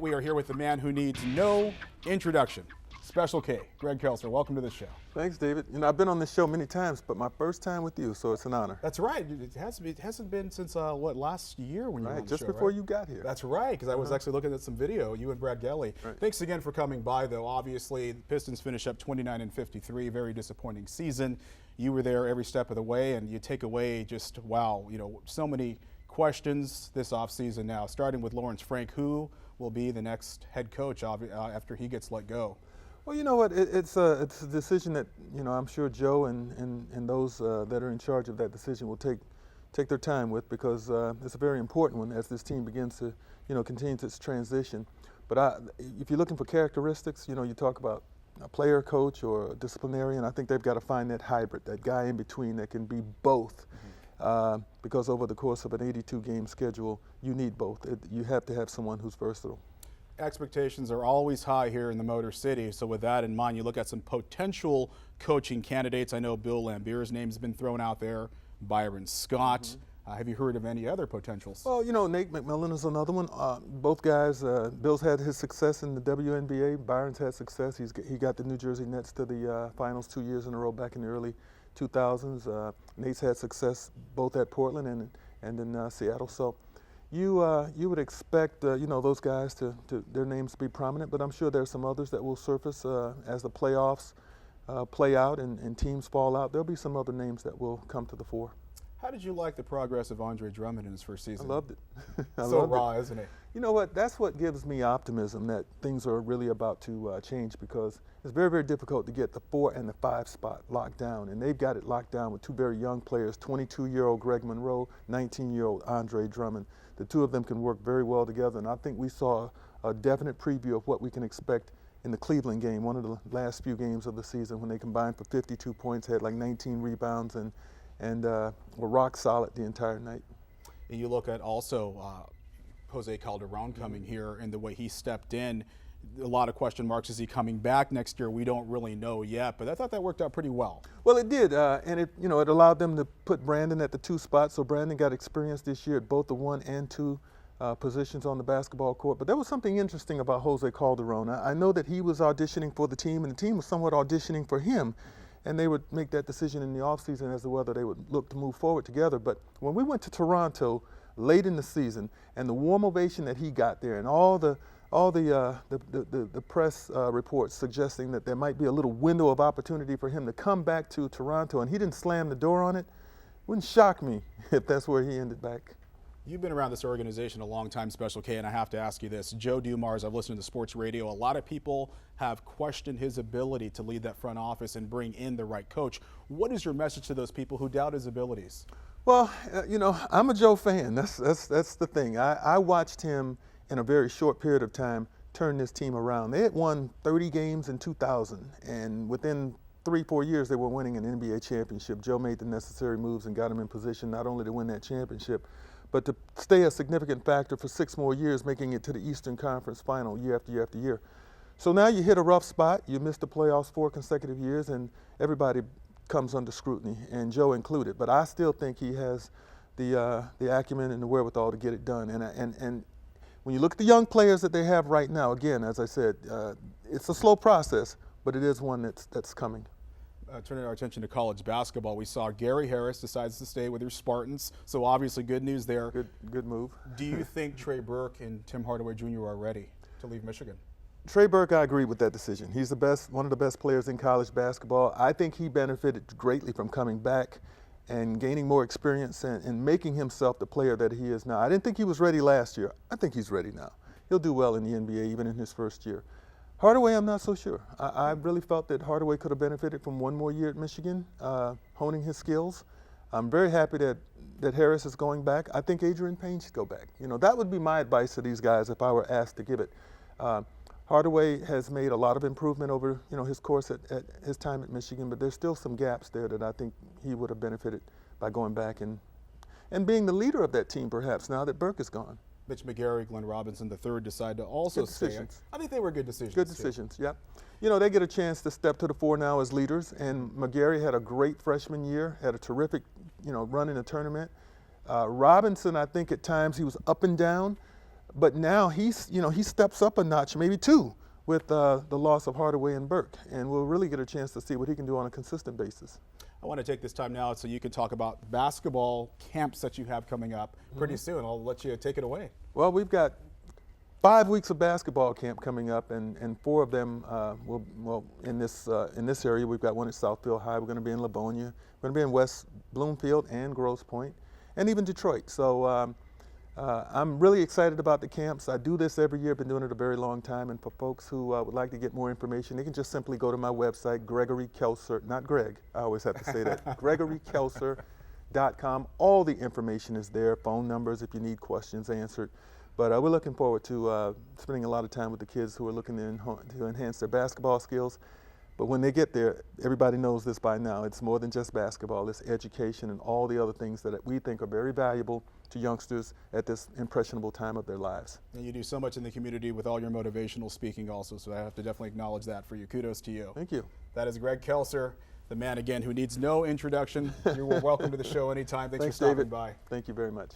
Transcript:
We are here with the man who needs no introduction. Special K, Greg Kelser, welcome to the show. Thanks, David. You know, I've been on this show many times, but my first time with you, so it's an honor. That's right. It hasn't been since, last year when you were on the just show, before right? you got here. That's right, because I was actually looking at some video, you and Brad Gelly. Right. Thanks again for coming by, though. Obviously, the Pistons finish up 29-53, very disappointing season. You were there every step of the way, and you take away just, wow, you know, so many questions this offseason now, starting with Lawrence Frank, who will be the next head coach after he gets let go. Well, you know what? It's a decision that, you know, I'm sure Joe and those that are in charge of that decision will take their time with, because it's a very important one as this team begins to, you know, continue its transition. But if you're looking for characteristics, you know, you talk about a player coach or a disciplinarian, I think they've got to find that hybrid, that guy in between that can be both. Because over the course of an 82-game schedule, you need both. You have to have someone who's versatile. Expectations are always high here in the Motor City, so with that in mind, you look at some potential coaching candidates. I know Bill Lambeer's name's been thrown out there, Byron Scott. Have you heard of any other potentials? Well, you know, Nate McMillan is another one. Both guys, Bill's had his success in the WNBA. Byron's had success. He got the New Jersey Nets to the finals 2 years in a row back in the early 2000s. Nate's had success both at Portland and in Seattle. So you would expect you know, those guys to their names to be prominent, but I'm sure there's some others that will surface as the playoffs play out and teams fall out. There'll be some other names that will come to the fore. How did you like the progress of Andre Drummond in his first season? I loved it. So raw, isn't it? You know what? That's what gives me optimism that things are really about to change, because it's very, very difficult to get the 4 and the 5 spot locked down, and they've got it locked down with two very young players, 22-year-old Greg Monroe, 19-year-old Andre Drummond. The two of them can work very well together, and I think we saw a definite preview of what we can expect in the Cleveland game, one of the last few games of the season, when they combined for 52 points, had like 19 rebounds, and were rock solid the entire night. And you look at also Jose Calderon coming here and the way he stepped in. A lot of question marks. Is he coming back next year? We don't really know yet, but I thought that worked out pretty well. Well, it did, and it allowed them to put Brandon at the 2 spot. So Brandon got experience this year at both the 1 and 2 positions on the basketball court. But there was something interesting about Jose Calderon. I know that he was auditioning for the team, and the team was somewhat auditioning for him. And they would make that decision in the offseason as to whether they would look to move forward together. But when we went to Toronto late in the season, and the warm ovation that he got there, and all the press reports suggesting that there might be a little window of opportunity for him to come back to Toronto, and he didn't slam the door on it, wouldn't shock me if that's where he ended back. You've been around this organization a long time, Special K, and I have to ask you this. Joe Dumars, I've listened to sports radio. A lot of people have questioned his ability to lead that front office and bring in the right coach. What is your message to those people who doubt his abilities? Well, you know, I'm a Joe fan. That's the thing. I watched him in a very short period of time turn this team around. They had won 30 games in 2000, and within 3-4 years they were winning an NBA championship. Joe made the necessary moves and got them in position not only to win that championship, but to stay a significant factor for 6 more years, making it to the Eastern Conference Final year after year after year. So now you hit a rough spot. You missed the playoffs 4 consecutive years, and everybody comes under scrutiny, and Joe included. But I still think he has the acumen and the wherewithal to get it done. And when you look at the young players that they have right now, again, as I said, it's a slow process, but it is one that's coming. Turning our attention to college basketball, we saw Gary Harris decides to stay with your Spartans, so obviously good news there. Good move. Do you think Trey Burke and Tim Hardaway Jr. are ready to leave Michigan? Trey Burke, I agree with that decision. He's the best, one of the best players in college basketball. I think he benefited greatly from coming back and gaining more experience and making himself the player that he is now. I didn't think he was ready last year. I think he's ready now. He'll do well in the NBA, even in his first year. Hardaway, I'm not so sure. I really felt that Hardaway could have benefited from 1 more year at Michigan, honing his skills. I'm very happy that Harris is going back. I think Adrian Payne should go back. You know, that would be my advice to these guys if I were asked to give it. Hardaway has made a lot of improvement over, you know, his course at his time at Michigan, but there's still some gaps there that I think he would have benefited by going back and being the leader of that team, perhaps, now that Burke is gone. Mitch McGarry, Glenn Robinson III decide to also stay. I think they were good decisions. Good decisions, yeah. You know, they get a chance to step to the fore now as leaders, and McGarry had a great freshman year, had a terrific, you know, run in the tournament. Robinson, I think at times he was up and down. But now he steps up a notch, maybe two, with the loss of Hardaway and Burke, and we'll really get a chance to see what he can do on a consistent basis. I want to take this time now so you can talk about basketball camps that you have coming up pretty soon. I'll let you take it away. Well, we've got 5 weeks of basketball camp coming up, and 4 of them will in this area. We've got one at Southfield High. We're going to be in Livonia. We're going to be in West Bloomfield and Grosse Pointe, and even Detroit. So I'm really excited about the camps. I do this every year. I've been doing it a very long time. And for folks who would like to get more information, they can just simply go to my website, Gregory Kelser, not Greg. I always have to say that. GregoryKelser.com. All the information is there. Phone numbers if you need questions answered. But we're looking forward to spending a lot of time with the kids who are looking to enhance their basketball skills. But when they get there, everybody knows this by now. It's more than just basketball. It's education and all the other things that we think are very valuable to youngsters at this impressionable time of their lives. And you do so much in the community with all your motivational speaking also, so I have to definitely acknowledge that for you. Kudos to you. Thank you. That is Greg Kelser, the man, again, who needs no introduction. You're welcome to the show anytime. Thanks for stopping David. by. Thank you very much.